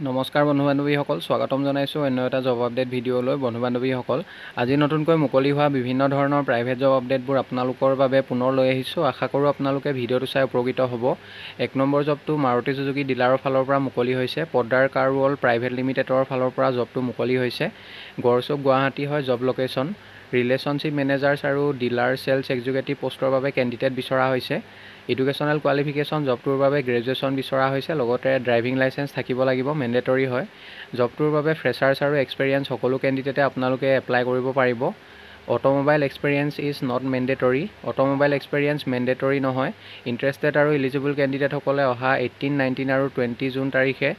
নমস্কাৰ বন্ধু বান্ধৱীসকল, স্বাগতম জনাইছোঁ অন্য এটা জব আপডেট ভিডিঅ'লৈ। বন্ধু বান্ধৱীসকল, আজি নতুনকৈ মুকলি হোৱা বিভিন্ন ধৰণৰ প্ৰাইভেট জব আপডেটবোৰ আপোনালোকৰ বাবে পুনৰ লৈ আহিছোঁ। আশা কৰোঁ আপোনালোকে ভিডিঅ'টো চাই উপকৃত হ'ব। 1 নম্বৰ জবটো মাৰুতি চুজুকি ডিলাৰৰ ফালৰ পৰা মুকলি হৈছে। পদ্দাৰ কাৰ ৱৰ্ল্ড প্ৰাইভেট লিমিটেডৰ ফালৰ পৰা জবটো মুকলি হৈছে। গড়চুক গুৱাহাটী হয় জব লোকেশ্যন। ৰিলেশ্যনশ্বিপ মেনেজাৰ্ছ আৰু ডিলাৰ চেলছ এক্সিকিউটিভ পোষ্টৰ বাবে কেণ্ডিডেট বিচৰা হৈছে। এডুকেশ্যনেল কোৱালিফিকেশ্যন জবটোৰ বাবে গ্ৰেজুৱেশ্যন বিচৰা হৈছে। লগতে ড্ৰাইভিং লাইচেঞ্চ থাকিব লাগিব, মেণ্ডেটৰী হয়। জবটোৰ বাবে ফ্ৰেছাৰ্ছ আৰু এক্সপেৰিয়েঞ্চ সকলো কেণ্ডিডেটে আপোনালোকে এপ্লাই কৰিব পাৰিব। Automobile experience is not mandatory. Automobile experience mandatory নহয়। ইণ্টাৰেষ্টেড আৰু ইলিজিবল কেণ্ডিডেটসকলে অহা 18, 19 আৰু 20 জুন তাৰিখে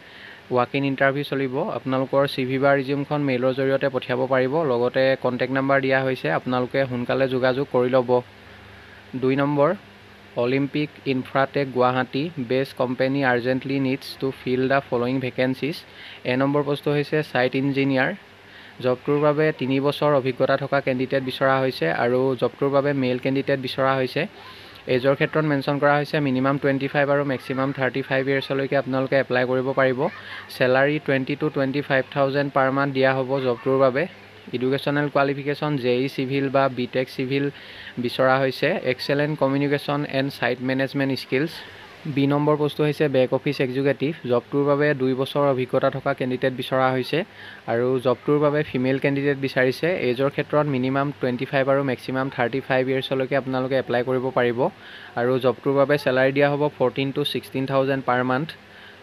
ৱাক ইন ইণ্টাৰভিউ চলিব। আপোনালোকৰ CV বা ৰিজিউমখন মেইলৰ জৰিয়তে পঠিয়াব পাৰিব। লগতে কণ্টেক্ট নাম্বাৰ দিয়া হৈছে, আপোনালোকে সোনকালে যোগাযোগ কৰি ল'ব। 2 number, Olympic Infratech Guwahati based company urgently needs to fill the following vacancies. Number পোষ্টটো হৈছে ছাইট ইঞ্জিনিয়াৰ। জবটোৰ বাবে 3 বছৰ অভিজ্ঞতা থকা কেণ্ডিডেট বিচৰা হৈছে আৰু জবটোৰ বাবে মেইল কেণ্ডিডেট বিচৰা হৈছে। এজৰ ক্ষেত্ৰত মেনশ্যন কৰা হৈছে মিনিমাম 25 আৰু মেক্সিমাম 35 ইয়াৰ্ছলৈকে আপোনালোকে এপ্লাই কৰিব পাৰিব। চেলাৰী 20,000 to 25,000 পাৰ মান্থ দিয়া হ'ব জবটোৰ বাবে। এডুকেশ্যনেল কোৱালিফিকেশ্যন JE চিভিল বা BTech চিভিল বিচৰা হৈছে। Excellent communication and site management skills. B number পোষ্টটো হৈছে বেক অফিচ এক্সিকিউটিভ। জবটোৰ বাবে 2 বছৰ অভিজ্ঞতা থকা কেণ্ডিডেট বিচৰা হৈছে আৰু জবটোৰ বাবে ফিমেল কেণ্ডিডেট বিচাৰিছে। এজৰ ক্ষেত্ৰত মিনিমাম 25 আৰু মেক্সিমাম 35 ইয়াৰ্ছলৈকে আপোনালোকে এপ্লাই কৰিব পাৰিব আৰু জবটোৰ বাবে চেলাৰী দিয়া হ'ব 14,000 to 16,000 per month.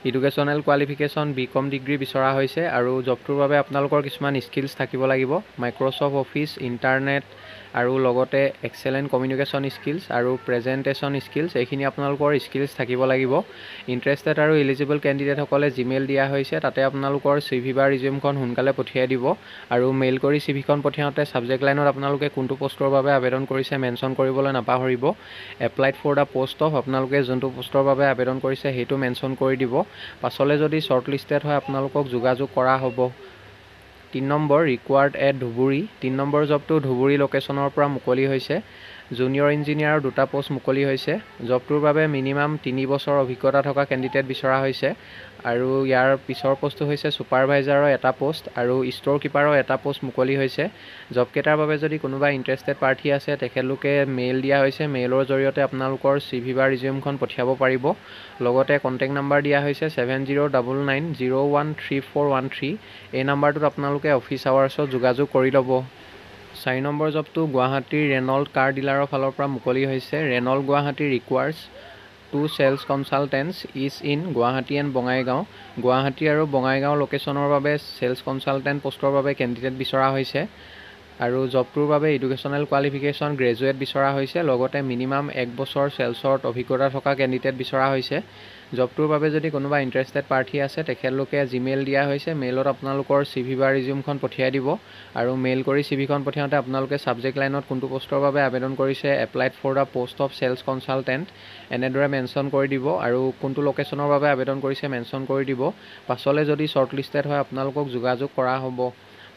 Educational qualification BCom degree বিচৰা হৈছে আৰু জবটোৰ বাবে আপোনালোকৰ কিছুমান স্কিলছ থাকিব লাগিব। মাইক্ৰ'ছফ্ট অফিচ, ইণ্টাৰনেট আৰু লগতে এক্সেলেণ্ট কমিউনিকেশ্যন স্কিলছ আৰু প্ৰেজেণ্টেশ্যন স্কিলছ, এইখিনি আপোনালোকৰ স্কিলছ থাকিব লাগিব। ইণ্টাৰেষ্টেড আৰু ইলিজিবল কেণ্ডিডেটসকলে জিমেইল দিয়া হৈছে, তাতে আপোনালোকৰ CV বা ৰিজিউমখন সোনকালে পঠিয়াই দিব আৰু মেইল কৰি CVখন পঠিয়াওঁতে ছাবজেক্ট লাইনত আপোনালোকে কোনটো পোষ্টৰ বাবে আবেদন কৰিছে মেনশ্যন কৰিবলৈ নাপাহৰিব। Applied for the post of, আপোনালোকে যোনটো পোষ্টৰ বাবে আবেদন কৰিছে সেইটো মেনশ্যন কৰি দিব। পাছলৈ যদি শ্বৰ্ট লিষ্টেড হয় আপোনালোকক যোগাযোগ কৰা হ'ব। 3 number, required at Dhubri. 3 number জবটো ধুবুৰী লোকেশ্যনৰ পৰা মুকলি হৈছে। জুনিয়ৰ ইঞ্জিনিয়াৰৰ 2টা পোষ্ট মুকলি হৈছে। জবটোৰ বাবে মিনিমাম 3 বছৰ অভিজ্ঞতা থকা কেণ্ডিডেট বিচৰা হৈছে আৰু ইয়াৰ পিছৰ পোষ্টটো হৈছে ছুপাৰভাইজাৰৰ 1টা পোষ্ট আৰু ষ্ট'ৰ কিপাৰৰ 1টা পোষ্ট মুকলি হৈছে। জবকেইটাৰ বাবে যদি কোনোবা ইণ্টাৰেষ্টেড প্ৰাৰ্থী আছে তেখেতলোকে মেইল দিয়া হৈছে, মেইলৰ জৰিয়তে আপোনালোকৰ CV বা ৰিজিউমখন পঠিয়াব পাৰিব। লগতে কণ্টেক্ট নাম্বাৰ দিয়া হৈছে 7099013413। এই নাম্বাৰটোত আপোনালোকে অফিচ আৱাৰ্ছত যোগাযোগ কৰি ল'ব। 4 নম্বৰ জবটো গুৱাহাটীৰ ৰেনল্ড কাৰ ডিলাৰৰ ফালৰ পৰা মুকলি হৈছে। Reynold Guwahati requires 2 sales consultants is in Guwahati and Bongaigaon. Guwahati আৰু বঙাইগাঁও লোকেশ্যনৰ বাবে চেলছ কনচালটেণ্ট পোষ্টৰ বাবে কেণ্ডিডেট বিচৰা হৈছে আৰু জবটোৰ বাবে এডুকেশ্যনেল কোৱালিফিকেশ্যন গ্ৰেজুৱেট বিচৰা হৈছে। লগতে মিনিমাম 1 বছৰ চেলছত অভিজ্ঞতা থকা কেণ্ডিডেট বিচৰা হৈছে। জবটোৰ বাবে যদি কোনোবা ইণ্টাৰেষ্টেড প্ৰাৰ্থী আছে তেখেতলোকে জিমেইল দিয়া হৈছে, মেইলত আপোনালোকৰ CV বা ৰিজিউমখন পঠিয়াই দিব আৰু মেইল কৰি CVখন পঠিয়াওঁতে আপোনালোকে ছাবজেক্ট লাইনত কোনটো পোষ্টৰ বাবে আবেদন কৰিছে applied for the post of sales consultant এনেদৰে মেনশ্যন কৰি দিব আৰু কোনটো লোকেশ্যনৰ বাবে আবেদন কৰিছে মেনশ্যন কৰি দিব। পাছলৈ যদি শ্বৰ্ট লিষ্টেড হয় আপোনালোকক যোগাযোগ কৰা হ'ব।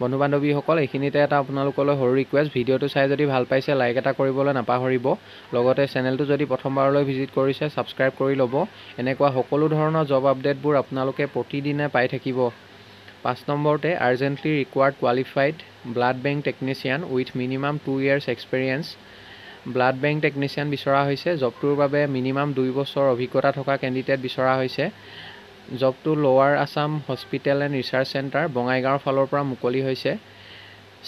বন্ধু বান্ধৱীসকল, এইখিনিতে এটা আপোনালোকলৈ সৰু ৰিকুৱেষ্ট, ভিডিঅ'টো চাই যদি ভাল পাইছে লাইক এটা কৰিবলৈ নাপাহৰিব। লগতে চেনেলটো যদি প্ৰথমবাৰলৈ ভিজিট কৰিছে ছাবস্ক্ৰাইব কৰি ল'ব। এনেকুৱা সকলো ধৰণৰ জব আপডেটবোৰ আপোনালোকে প্ৰতিদিনে পাই থাকিব। 5 নম্বৰতে, urgently required qualified blood bank technician with minimum 2 years experience. Blood bank technician বিচৰা হৈছে। জবটোৰ বাবে মিনিমাম 2 বছৰ অভিজ্ঞতা থকা কেণ্ডিডেট বিচৰা হৈছে। জবটো lower Assam hospital and research centre বঙাইগাঁৱৰ ফালৰ পৰা মুকলি হৈছে।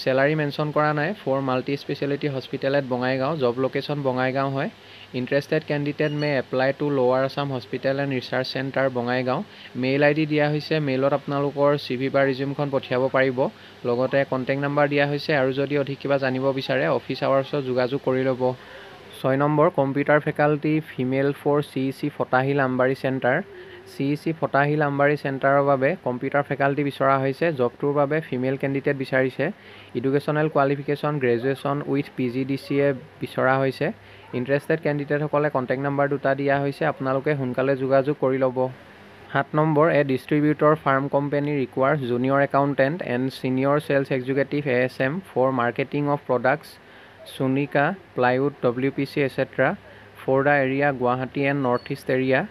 চেলাৰী মেনশ্যন কৰা নাই। For multi speciality hospital at Bongaigaon. Job location Bongaigaon হয়। Interested candidate may apply to lower Assam hospital and research centre Bongaigaon. Mail ID দিয়া হৈছে, মেইলত আপোনালোকৰ CV বা ৰিজিউমখন পঠিয়াব পাৰিব। লগতে কণ্টেক্ট নাম্বাৰ দিয়া হৈছে আৰু যদি অধিক কিবা জানিব বিচাৰে অফিচ আৱাৰ্ছত যোগাযোগ কৰি ল'ব। 6 number, computer faculty female for CEC Fatasil Ambari centre. CEC Fatasil Ambari চেণ্টাৰৰ বাবে কম্পিউটাৰ ফেকাল্টি বিচৰা হৈছে। জবটোৰ বাবে ফিমেল কেণ্ডিডেট বিচাৰিছে। Educational qualification graduation with PGDCA বিচৰা হৈছে। ইণ্টাৰেষ্টেড কেণ্ডিডেটসকলে কণ্টেক্ট নাম্বাৰ 2টা দিয়া হৈছে, আপোনালোকে সোনকালে যোগাযোগ কৰি ল'ব। 7 number, a distributor firm company requires junior accountant and senior sales executive ASM for marketing of products Sunica, plywood, WPC, etc. for the area Guwahati and North East area.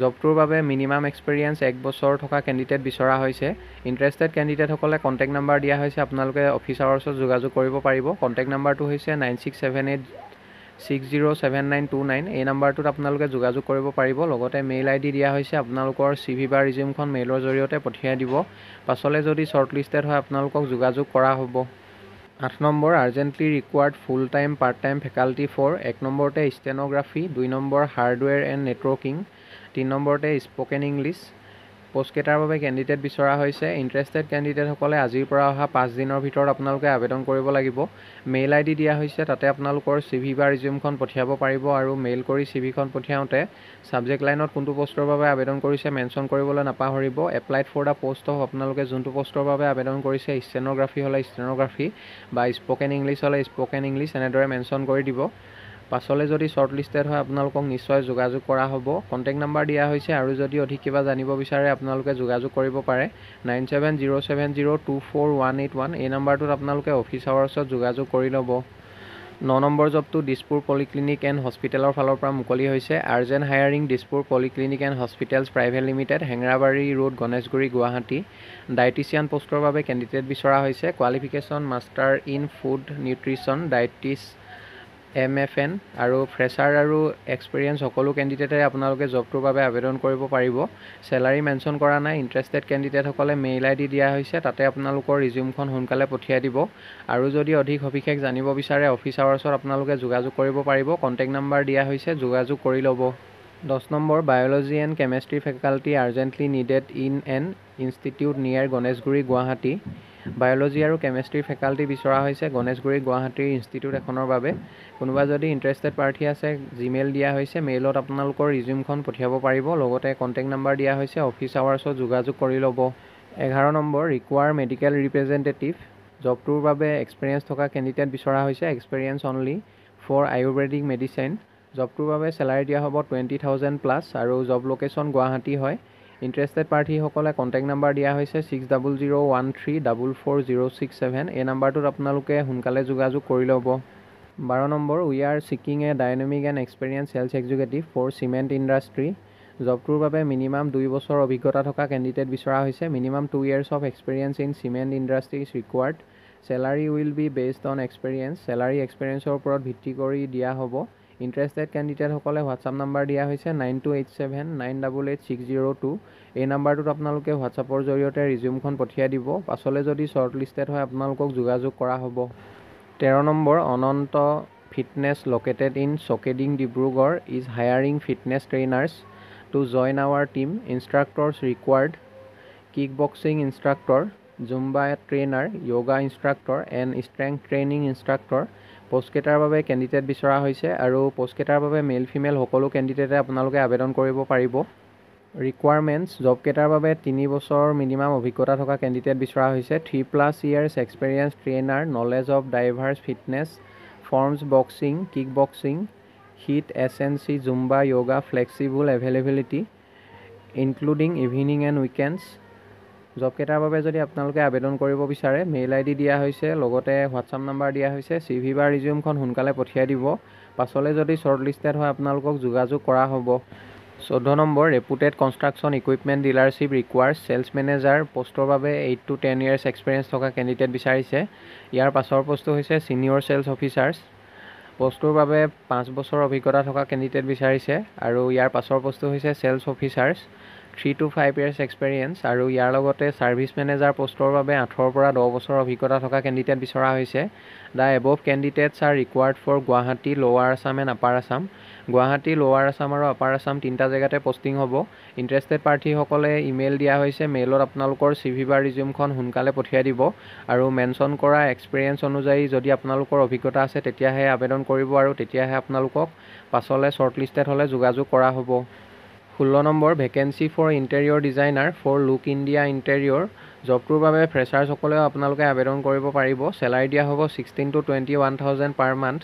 জবটোৰ বাবে minimum experience 1 বছৰ থকা candidate বিচৰা হৈছে। Interested কেণ্ডিডেটসকলে contact number দিয়া হৈছে, আপোনালোকে office আৱাৰ্ছত যোগাযোগ কৰিব পাৰিব। কণ্টেক্ট নাম্বাৰটো হৈছে 9678607929। এই নাম্বাৰটোত আপোনালোকে যোগাযোগ কৰিব পাৰিব। লগতে মেইল ID দিয়া হৈছে, আপোনালোকৰ CV বা ৰিজিউমখন মেইলৰ জৰিয়তে পঠিয়াই দিব। পাছলৈ যদি শ্বৰ্টলিষ্টেড হয় আপোনালোকক যোগাযোগ কৰা হ'ব। 8 number, urgently required full time part time faculty for 1 নম্বৰতে stenography, 2 number hardware and networking, 3 নম্বৰতে স্পকেন ইংলিছ। পোষ্টকেইটাৰ বাবে কেণ্ডিডেট বিচৰা হৈছে। ইণ্টাৰেষ্টেড কেণ্ডিডেটসকলে আজিৰ পৰা অহা 5 দিনৰ ভিতৰত আপোনালোকে আবেদন কৰিব লাগিব। মেইল ID দিয়া হৈছে, তাতে আপোনালোকৰ CV বা ৰিজিউমখন পঠিয়াব পাৰিব আৰু মেইল কৰি CVখন পঠিয়াওঁতে ছাবজেক্ট লাইনত কোনটো পোষ্টৰ বাবে আবেদন কৰিছে মেনশ্যন কৰিবলৈ নাপাহৰিব। Applied for the post of, আপোনালোকে যোনটো পোষ্টৰ বাবে আবেদন কৰিছে, ষ্টেন'গ্ৰাফি হ'লে ষ্টেন'গ্ৰাফি বা স্পকেন ইংলিছ হ'লে স্পকেন ইংলিছ এনেদৰে মেনশ্যন কৰি দিব। পাছলৈ যদি শ্বৰ্টলিষ্টেড হয় আপোনালোকক নিশ্চয় যোগাযোগ কৰা হ'ব। কণ্টেক্ট নাম্বাৰ দিয়া হৈছে আৰু যদি অধিক কিবা জানিব বিচাৰে আপোনালোকে যোগাযোগ কৰিব পাৰে 9707024181। এই নাম্বাৰটোত আপোনালোকে অফিচ আৱাৰ্ছত যোগাযোগ কৰি ল'ব। 9 নম্বৰ জবটো দিছপুৰ পলিক্লিনিক এণ্ড হস্পিটেলৰ ফালৰ পৰা মুকলি হৈছে। Urgent hiring Dispur polyclinic and hospitals private limited, Hengerabari road, Ganeshguri, Guwahati. Dietician পোষ্টৰ বাবে কেণ্ডিডেট বিচৰা হৈছে। Qualification master in food nutrition, dietetics MFN আৰু ফ্ৰেছাৰ আৰু এক্সপিৰিয়েঞ্চ সকলো কেণ্ডিডেটে আপোনালোকে জবটোৰ বাবে আবেদন কৰিব পাৰিব। চেলাৰী মেনশ্যন কৰা নাই। ইণ্টাৰেষ্টেড কেণ্ডিডেটসকলে মেইল ID দিয়া হৈছে, তাতে আপোনালোকৰ ৰিজিউমখন সোনকালে পঠিয়াই দিব। আৰু যদি অধিক সবিশেষ জানিব বিচাৰে অফিচ আৱাৰ্ছত আপোনালোকে যোগাযোগ কৰিব পাৰিব। কণ্টেক্ট নাম্বাৰ দিয়া হৈছে, যোগাযোগ কৰি ল'ব। 10 number, biology and chemistry faculty urgently needed in an institute নিয়াৰ গণেশগুৰি, গুৱাহাটী। বায়'লজি আৰু কেমেষ্ট্ৰি ফেকাল্টি বিচৰা হৈছে গণেশগুৰি, গুৱাহাটীৰ ইনষ্টিটিউট এখনৰ বাবে। কোনোবা যদি ইণ্টাৰেষ্টেড পাৰ্টি আছে, জিমেইল দিয়া হৈছে, মেইলত আপোনালোকৰ ৰিজিউমখন পঠিয়াব পাৰিব। লগতে কণ্টেক্ট নাম্বাৰ দিয়া হৈছে, অফিচ আৱাৰ্ছত যোগাযোগ কৰি ল'ব। 11 নম্বৰ, ৰিকুৱাৰ মেডিকেল ৰিপ্ৰেজেণ্টেটিভ। জবটোৰ বাবে এক্সপিৰিয়েঞ্চ থকা কেণ্ডিডেট বিচৰা হৈছে, experience only for Ayurvedic medicine. জবটোৰ বাবে চেলাৰী দিয়া হ'ব 20,000+ আৰু জব লোকেশ্যন গুৱাহাটী হয়। ইণ্টাৰেষ্টেড পাৰ্টিসকলে কণ্টেক্ট নাম্বাৰ দিয়া হৈছে 6001344067। এই নাম্বাৰটোত আপোনালোকে সোনকালে যোগাযোগ কৰি ল'ব। 12 number, we are seeking a dynamic and experience sales executive for cement industry. জবটোৰ বাবে মিনিমাম 2 বছৰ অভিজ্ঞতা থকা কেণ্ডিডেট বিচৰা হৈছে। Minimum 2 years of experience in cement industry is required. Salary will be based on experience. Salary এক্সপিৰিয়েঞ্চৰ ওপৰত ভিত্তি কৰি দিয়া হ'ব। ইণ্টাৰেষ্টেড কেণ্ডিডেটসকলে হোৱাটছআপ নাম্বাৰ দিয়া হৈছে 9287988602। এই নাম্বাৰটোত আপোনালোকে হোৱাটছআপৰ জৰিয়তে ৰিজিউমখন পঠিয়াই দিব। পাছলৈ যদি শ্বৰ্টলিষ্টেড হয় আপোনালোকক যোগাযোগ কৰা হ'ব। 13 number, Ananta fitness located in Chokeding, Dibrugarh is hiring fitness trainers to join our team. Instructors required, kick boxing instructor, Zumba trainer, yoga instructor and strength training instructor. পোষ্টকেইটাৰ বাবে কেণ্ডিডেট বিচৰা হৈছে আৰু পোষ্টকেইটাৰ বাবে মেল ফিমেল সকলো কেণ্ডিডেটে আপোনালোকে আবেদন কৰিব পাৰিব। ৰিকুৱাৰমেণ্টছ, জবকেইটাৰ বাবে 3 বছৰ মিনিমাম অভিজ্ঞতা থকা কেণ্ডিডেট বিচৰা হৈছে। 3+ years experience trainer, knowledge of diverse fitness forms, boxing, kick boxing, HIIT, SNC, Zumba, yoga, flexible availability including evening and weekends. জবকেইটাৰ বাবে যদি আপোনালোকে আবেদন কৰিব বিচাৰে মেইল ID দিয়া হৈছে, লগতে হোৱাটছআপ নাম্বাৰ দিয়া হৈছে। CV বা ৰিজিউমখন সোনকালে পঠিয়াই দিব। পাছলৈ যদি শ্বৰ্টলিষ্টেড হয় আপোনালোকক যোগাযোগ কৰা হ'ব। 14 number, reputed construction equipment dealership requires sales manager. পোষ্টৰ বাবে 8 to 10 years এক্সপিৰিয়েঞ্চ থকা কেণ্ডিডেট বিচাৰিছে। ইয়াৰ পাছৰ পোষ্টটো হৈছে ছিনিয়ৰ চেলছ অফিচাৰ্ছ। পোষ্টটোৰ বাবে 5 বছৰ অভিজ্ঞতা থকা কেণ্ডিডেট বিচাৰিছে আৰু ইয়াৰ পাছৰ পোষ্টটো হৈছে sales officers, 3 to 5 years experience. আৰু ইয়াৰ লগতে ছাৰ্ভিচ মেনেজাৰ পোষ্টৰ বাবে 8 পৰা 10 বছৰ অভিজ্ঞতা থকা কেণ্ডিডেট বিচৰা হৈছে। The above candidates are required for Guwahati, lower Assam and upper Assam. Guwahati, lower Assam আৰু আপাৰ আছাম 3টা জেগাতে পষ্টিং হ'ব। ইণ্টাৰেষ্টেড পাৰ্টিসকলে ইমেইল দিয়া হৈছে, মেইলত আপোনালোকৰ CV বা ৰিজিউমখন সোনকালে পঠিয়াই দিব আৰু মেনশ্যন কৰা এক্সপিৰিয়েঞ্চ অনুযায়ী যদি আপোনালোকৰ অভিজ্ঞতা আছে তেতিয়াহে আবেদন কৰিব আৰু তেতিয়াহে আপোনালোকক পাছলৈ শ্বৰ্টলিষ্টেড হ'লে যোগাযোগ কৰা হ'ব। 16 number, vacancy for interior designer for Look India Interior. জবটোৰ বাবে ফ্ৰেছাৰসকলেও আপোনালোকে আবেদন কৰিব পাৰিব। চেলাৰী দিয়া হ'ব 16,000 to 21,000 per month।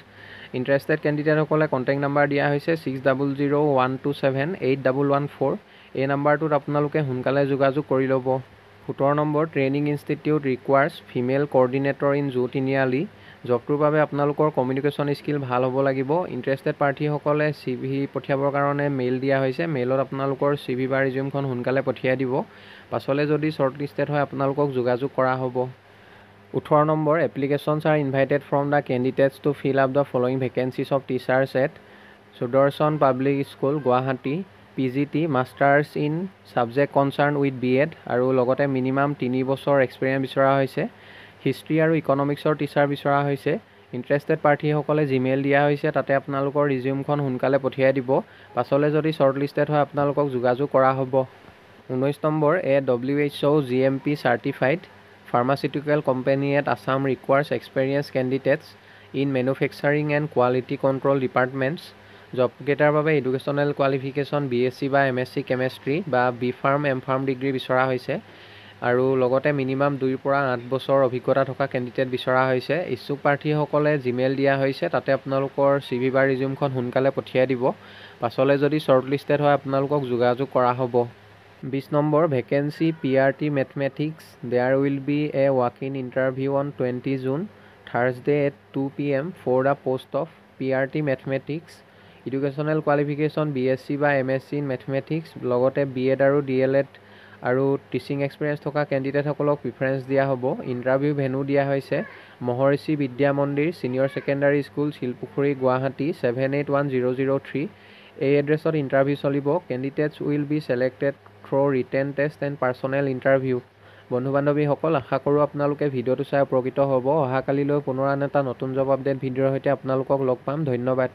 ইণ্টাৰেষ্টেড কেণ্ডিডেটসকলে কণ্টেক্ট নাম্বাৰ দিয়া হৈছে 6001278114। এই নাম্বাৰটোত আপোনালোকে সোনকালে যোগাযোগ কৰি ল'ব। 17 number, training institute requires female coordinator in Zoo Tiniali. জবটোৰ বাবে আপোনালোকৰ কমিউনিকেশ্যন স্কিল ভাল হ'ব লাগিব। ইণ্টাৰেষ্টেড প্ৰাৰ্থীসকলে CV পঠিয়াবৰ কাৰণে মেইল দিয়া হৈছে। মেইলত আপোনালোকৰ CV বা ৰিজিউমখন সোনকালে পঠিয়াই দিব। পাছলৈ যদি শ্বৰ্টলিষ্টেড হয় আপোনালোকক যোগাযোগ কৰা হ'ব। 18 number, applications are invited from the candidates to fill up the following vacancies of teachers at Sudarshan public school Guwahati. PGT masters in subject concern with BEd আৰু লগতে মিনিমাম 3 বছৰ এক্সপিৰিয়েঞ্চ বিচৰা হৈছে। হিষ্ট্ৰী আৰু ইকনমিক্সৰ টিচাৰ বিচৰা হৈছে। ইণ্টাৰেষ্টেড প্ৰাৰ্থীসকলে জিমেইল দিয়া হৈছে, তাতে আপোনালোকৰ ৰিজিউমখন সোনকালে পঠিয়াই দিব। পাছলৈ যদি শ্বৰ্টলিষ্টেড হয় আপোনালোকক যোগাযোগ কৰা হ'ব। 19 number, WHO GMP certified pharmaceutical company at Assam requires experienced candidates in manufacturing and quality control departments. জবকেইটাৰ বাবে এডুকেশ্যনেল কোৱালিফিকেশ্যন BSc বা MSc কেমেষ্ট্ৰি বা B.Pharm M.Pharm ডিগ্ৰী বিচৰা হৈছে আৰু লগতে মিনিমাম 2 পৰা 8 বছৰ অভিজ্ঞতা থকা কেণ্ডিডেট বিচৰা হৈছে। ইচ্ছুক প্ৰাৰ্থীসকলে জিমেইল দিয়া হৈছে, তাতে আপোনালোকৰ CV বা ৰিজিউমখন সোনকালে পঠিয়াই দিব। পাছলৈ যদি শ্বৰ্টলিষ্টেড হয় আপোনালোকক যোগাযোগ কৰা হ'ব। 20 number, vacancy PRT mathematics. There will be a walk in interview on 20 June Thursday at 2 PM for the post of PRT mathematics. Educational qualification BSc বা MSc ইন মেথমেটিক্স, লগতে BEd আৰু DLEd আৰু টিচিং এক্সপিৰিয়েঞ্চ থকা কেণ্ডিডেটসকলক preference দিয়া হ'ব। Interview venue দিয়া হৈছে মহৰ্ষি বিদ্যা মন্দিৰ senior secondary school, Silpukhuri, Guwahati 781003। এই এড্ৰেছত ইণ্টাৰভিউ চলিব। Candidates will be selected through written test and personal interview. বন্ধু বান্ধৱীসকল, আশা কৰোঁ আপোনালোকে ভিডিঅ'টো চাই উপকৃত হ'ব। অহাকালিলৈ পুনৰ আন এটা নতুন জব আপডেট ভিডিঅ'ৰ সৈতে আপোনালোকক লগ পাম। ধন্যবাদ।